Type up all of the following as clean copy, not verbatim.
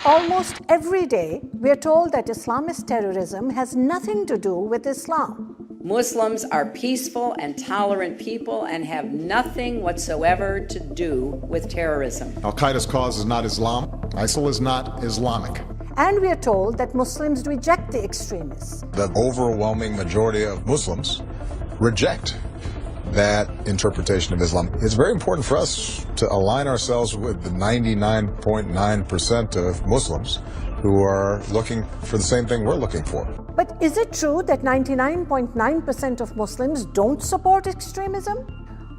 Almost every day, we are told that Islamist terrorism has nothing to do with Islam. Muslims are peaceful and tolerant people and have nothing whatsoever to do with terrorism. Al-Qaeda's cause is not Islam. ISIL is not Islamic. And we are told that Muslims reject the extremists. The overwhelming majority of Muslims reject that interpretation of Islam. It's very important for us to align ourselves with the 99.9% of Muslims who are looking for the same thing we're looking for. But is it true that 99.9% of Muslims don't support extremism?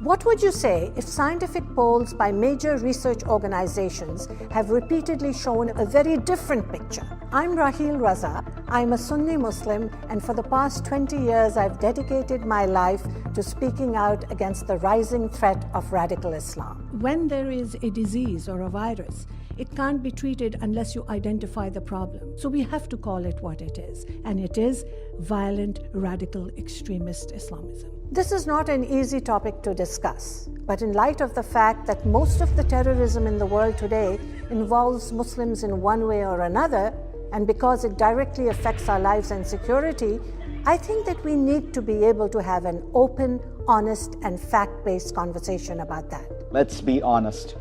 What would you say if scientific polls by major research organizations have repeatedly shown a very different picture? I'm Raheel Raza. I'm a Sunni Muslim, and for the past 20 years, I've dedicated my life to speaking out against the rising threat of radical Islam. When there is a disease or a virus, it can't be treated unless you identify the problem. So we have to call it what it is, and it is violent, radical, extremist Islamism. This is not an easy topic to discuss, but in light of the fact that most of the terrorism in the world today involves Muslims in one way or another, and because it directly affects our lives and security, I think that we need to be able to have an open, honest, and fact-based conversation about that. Let's be honest.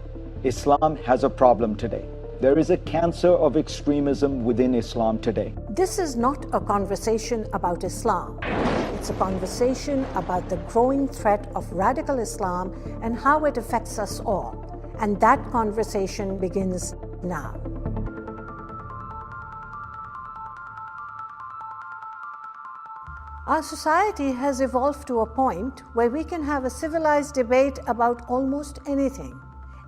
Islam has a problem today. There is a cancer of extremism within Islam today. This is not a conversation about Islam. It's a conversation about the growing threat of radical Islam and how it affects us all. And that conversation begins now. Our society has evolved to a point where we can have a civilized debate about almost anything.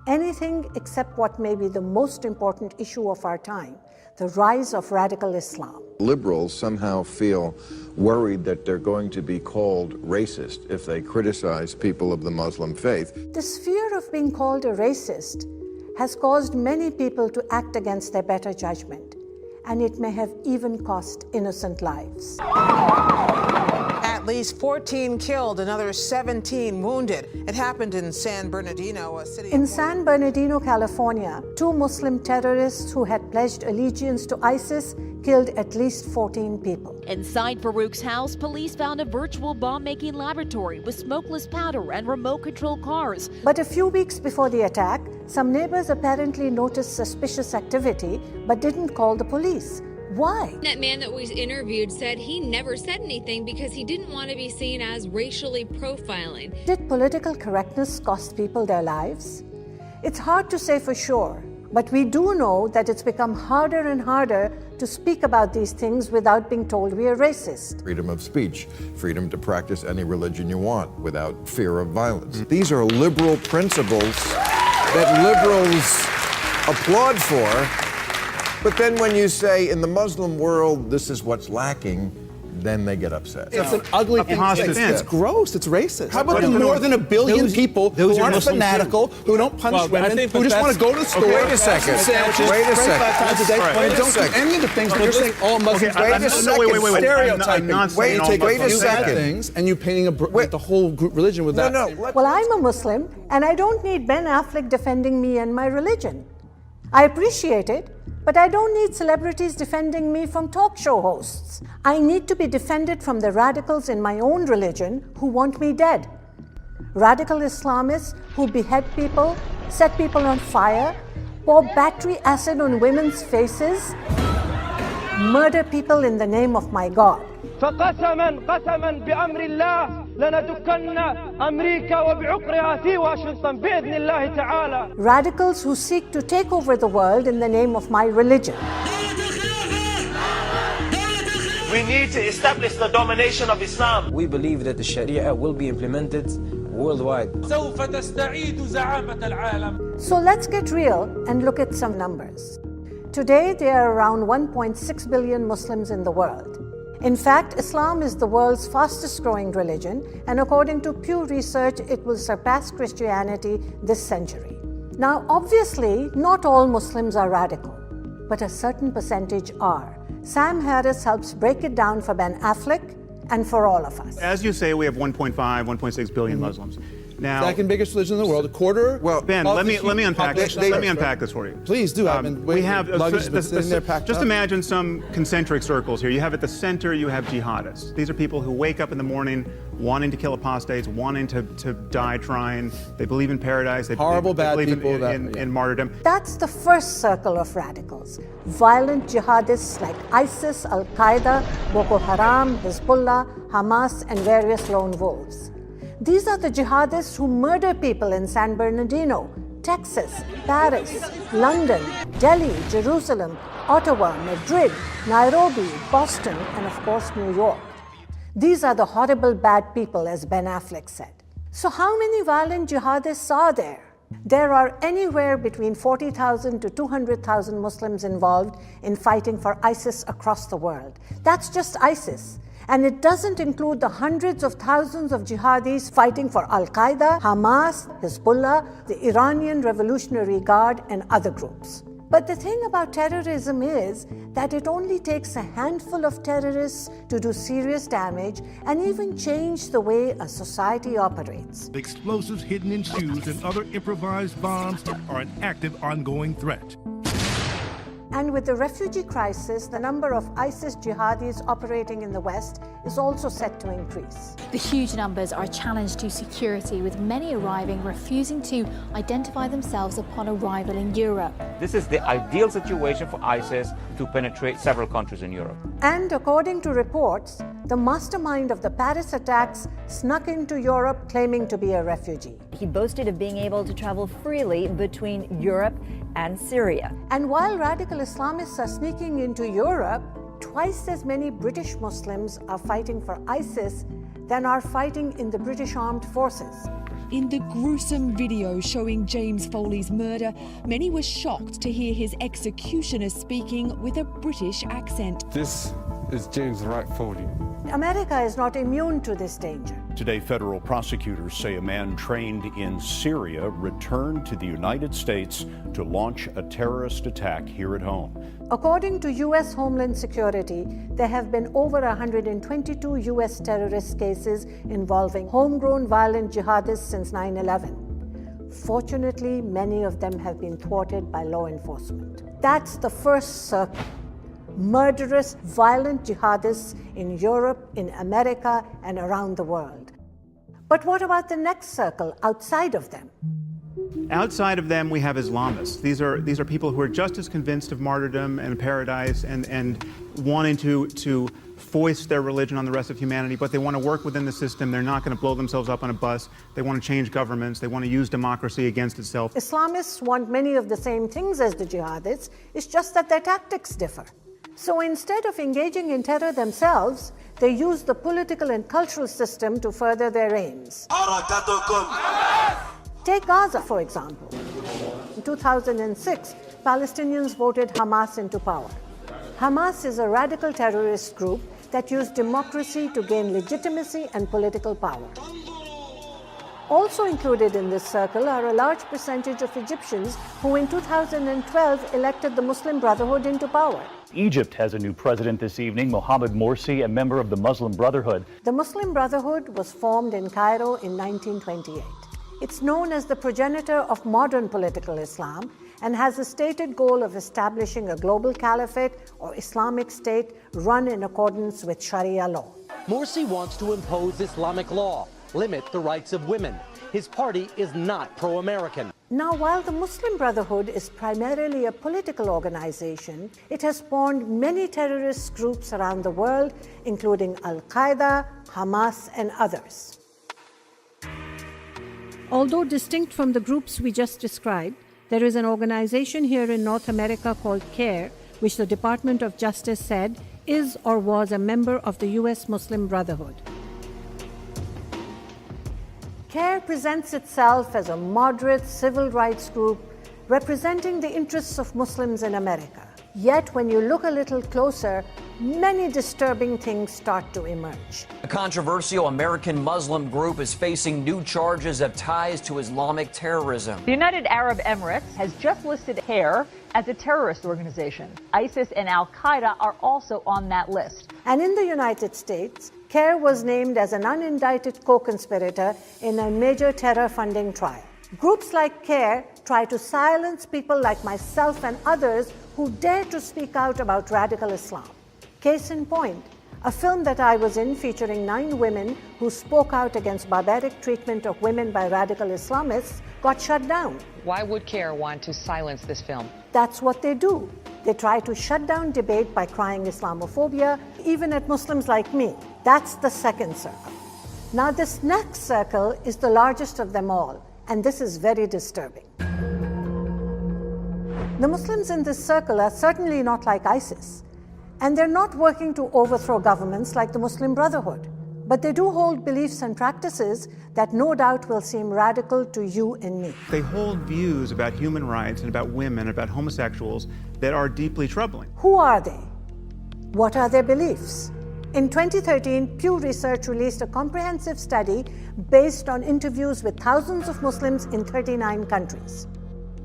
Anything except what may be the most important issue of our time, the rise of radical Islam. Liberals somehow feel worried that they're going to be called racist if they criticize people of the Muslim faith. This fear of being called a racist has caused many people to act against their better judgment, and it may have even cost innocent lives. At least 14 killed, another 17 wounded. It happened in San Bernardino, a city. In San Bernardino, California, 2 Muslim terrorists who had pledged allegiance to ISIS killed at least 14 people. Inside Farouk's house, police found a virtual bomb-making laboratory with smokeless powder and remote-control cars. But a few weeks before the attack, some neighbors apparently noticed suspicious activity but didn't call the police. Why? That man that we interviewed said he never said anything because he didn't want to be seen as racially profiling. Did political correctness cost people their lives? It's hard to say for sure, but we do know that it's become harder and harder to speak about these things without being told we are racist. Freedom of speech, freedom to practice any religion you want without fear of violence. These are liberal principles that liberals applaud for. But then when you say, in the Muslim world, this is what's lacking, then they get upset. It's an ugly thing. It's gross. It's racist. How about the more than 1 billion people who aren't fanatical, who don't punch women, who just want to go to the store, wait a second. Wait a second. Times a day, and don't do any of the things that you're saying all Muslims do. Wait a second. Stereotyping. Wait a second. Things, and you painting the whole religion with that. No. Well, I'm a Muslim, and I don't need Ben Affleck defending me and my religion. I appreciate it, but I don't need celebrities defending me from talk show hosts. I need to be defended from the radicals in my own religion who want me dead. Radical Islamists who behead people, set people on fire, pour battery acid on women's faces, murder people in the name of my God. قسما بأمر الله لندكن أمريكا وبعقرها في واشنطن بإذن الله تعالى. Radicals who seek to take over the world in the name of my religion. We need to establish the domination of Islam. We believe that the Sharia will be implemented worldwide. سوف تستعيد زعامة العالم. So let's get real and look at some numbers. Today, there are around 1.6 billion Muslims in the world. In fact, Islam is the world's fastest growing religion, and according to Pew Research, it will surpass Christianity this century. Now, obviously, not all Muslims are radical, but a certain percentage are. Sam Harris helps break it down for Ben Affleck and for all of us. As you say, we have 1.5, 1.6 billion Muslims. Now, second biggest religion in the world, a quarter. Well, Ben, let me unpack this. Let me unpack this for you. Please do. We have just imagine some concentric circles here. You have at the center, you have jihadists. These are people who wake up in the morning wanting to kill apostates, wanting to die trying. They believe in paradise. They believe in martyrdom. That's the first circle of radicals. Violent jihadists like ISIS, Al-Qaeda, Boko Haram, Hezbollah, Hamas, and various lone wolves. These are the jihadists who murder people in San Bernardino, Texas, Paris, London, Delhi, Jerusalem, Ottawa, Madrid, Nairobi, Boston, and of course New York. These are the horrible bad people, as Ben Affleck said. So how many violent jihadists are there? There are anywhere between 40,000 to 200,000 Muslims involved in fighting for ISIS across the world. That's just ISIS. And it doesn't include the hundreds of thousands of jihadis fighting for Al-Qaeda, Hamas, Hezbollah, the Iranian Revolutionary Guard, and other groups. But the thing about terrorism is that it only takes a handful of terrorists to do serious damage and even change the way a society operates. Explosives hidden in shoes and other improvised bombs are an active, ongoing threat. And with the refugee crisis, the number of ISIS jihadis operating in the West is also set to increase. The huge numbers are a challenge to security, with many arriving refusing to identify themselves upon arrival in Europe. This is the ideal situation for ISIS to penetrate several countries in Europe. And according to reports, the mastermind of the Paris attacks snuck into Europe claiming to be a refugee. He boasted of being able to travel freely between Europe and Syria. And while radical Islamists are sneaking into Europe, twice as many British Muslims are fighting for ISIS than are fighting in the British Armed Forces. In the gruesome video showing James Foley's murder, many were shocked to hear his executioner speaking with a British accent. This is James Wright Foley. America is not immune to this danger. Today, federal prosecutors say a man trained in Syria returned to the United States to launch a terrorist attack here at home. According to U.S. Homeland Security, there have been over 122 U.S. terrorist cases involving homegrown violent jihadists since 9/11. Fortunately, many of them have been thwarted by law enforcement. That's the first circle. Murderous, violent jihadists in Europe, in America, and around the world. But what about the next circle outside of them? Outside of them, we have Islamists. These are people who are just as convinced of martyrdom and paradise and wanting to foist their religion on the rest of humanity, but they want to work within the system. They're not going to blow themselves up on a bus. They want to change governments. They want to use democracy against itself. Islamists want many of the same things as the jihadists. It's just that their tactics differ. So instead of engaging in terror themselves, they use the political and cultural system to further their aims. Take Gaza, for example. In 2006, Palestinians voted Hamas into power. Hamas is a radical terrorist group that used democracy to gain legitimacy and political power. Also included in this circle are a large percentage of Egyptians who in 2012 elected the Muslim Brotherhood into power. Egypt has a new president this evening, Mohammed Morsi, a member of the Muslim Brotherhood. The Muslim Brotherhood was formed in Cairo in 1928. It's known as the progenitor of modern political Islam and has a stated goal of establishing a global caliphate or Islamic state run in accordance with Sharia law. Morsi wants to impose Islamic law, limit the rights of women. His party is not pro-American. Now, while the Muslim Brotherhood is primarily a political organization, it has spawned many terrorist groups around the world, including Al-Qaeda, Hamas, and others. Although distinct from the groups we just described, there is an organization here in North America called CARE, which the Department of Justice said is or was a member of the U.S. Muslim Brotherhood. CARE presents itself as a moderate civil rights group representing the interests of Muslims in America. Yet, when you look a little closer, many disturbing things start to emerge. A controversial American Muslim group is facing new charges of ties to Islamic terrorism. The United Arab Emirates has just listed CARE as a terrorist organization. ISIS and Al-Qaeda are also on that list. And in the United States, CARE was named as an unindicted co-conspirator in a major terror funding trial. Groups like CARE try to silence people like myself and others who dare to speak out about radical Islam. Case in point, a film that I was in featuring 9 women who spoke out against barbaric treatment of women by radical Islamists got shut down. Why would CARE want to silence this film? That's what they do. They try to shut down debate by crying Islamophobia, even at Muslims like me. That's the second circle. Now, this next circle is the largest of them all, and this is very disturbing. The Muslims in this circle are certainly not like ISIS, and they're not working to overthrow governments like the Muslim Brotherhood. But they do hold beliefs and practices that no doubt will seem radical to you and me. They hold views about human rights and about women, about homosexuals that are deeply troubling. Who are they? What are their beliefs? In 2013, Pew Research released a comprehensive study based on interviews with thousands of Muslims in 39 countries.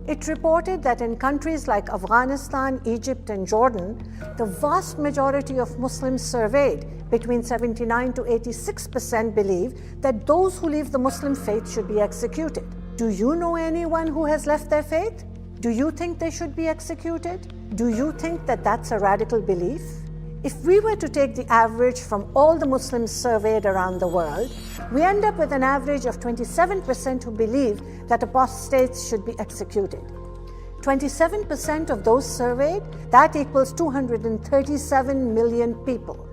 It reported that in countries like Afghanistan, Egypt, and Jordan, the vast majority of Muslims surveyed, between 79 to 86%, believe that those who leave the Muslim faith should be executed. Do you know anyone who has left their faith? Do you think they should be executed? Do you think that that's a radical belief? If we were to take the average from all the Muslims surveyed around the world, we end up with an average of 27% who believe that apostates should be executed. 27% of those surveyed, that equals 237 million people.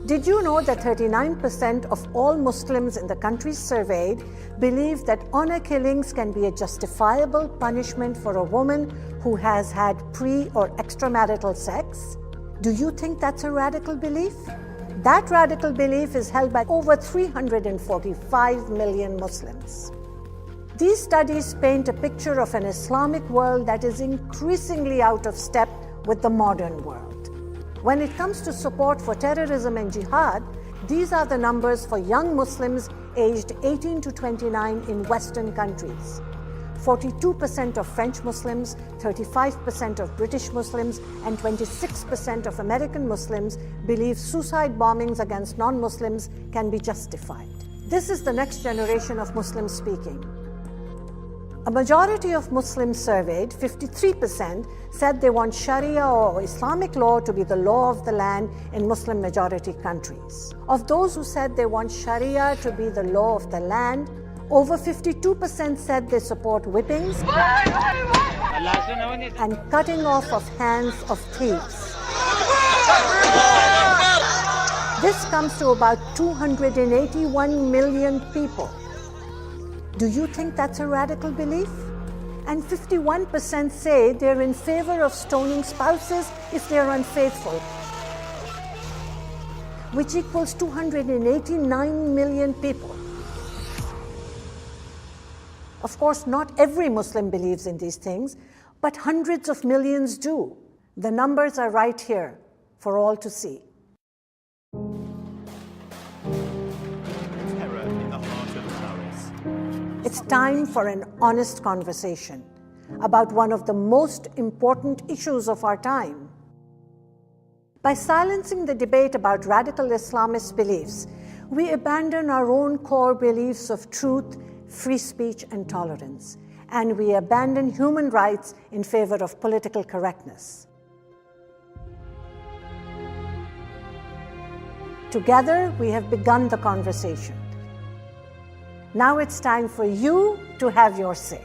Did you know that 39% of all Muslims in the countries surveyed believe that honor killings can be a justifiable punishment for a woman who has had pre- or extramarital sex? Do you think that's a radical belief? That radical belief is held by over 345 million Muslims. These studies paint a picture of an Islamic world that is increasingly out of step with the modern world. When it comes to support for terrorism and jihad, these are the numbers for young Muslims aged 18 to 29 in Western countries. 42% of French Muslims, 35% of British Muslims, and 26% of American Muslims believe suicide bombings against non-Muslims can be justified. This is the next generation of Muslims speaking. A majority of Muslims surveyed, 53%, said they want Sharia or Islamic law to be the law of the land in Muslim majority countries. Of those who said they want Sharia to be the law of the land, over 52% said they support whippings and cutting off of hands of thieves. This comes to about 281 million people. Do you think that's a radical belief? And 51% say they're in favor of stoning spouses if they're unfaithful, which equals 289 million people. Of course, not every Muslim believes in these things, but hundreds of millions do. The numbers are right here for all to see. It's time for an honest conversation about one of the most important issues of our time. By silencing the debate about radical Islamist beliefs, we abandon our own core beliefs of truth, free speech, and tolerance, and we abandon human rights in favor of political correctness. Together, we have begun the conversation. Now it's time for you to have your say.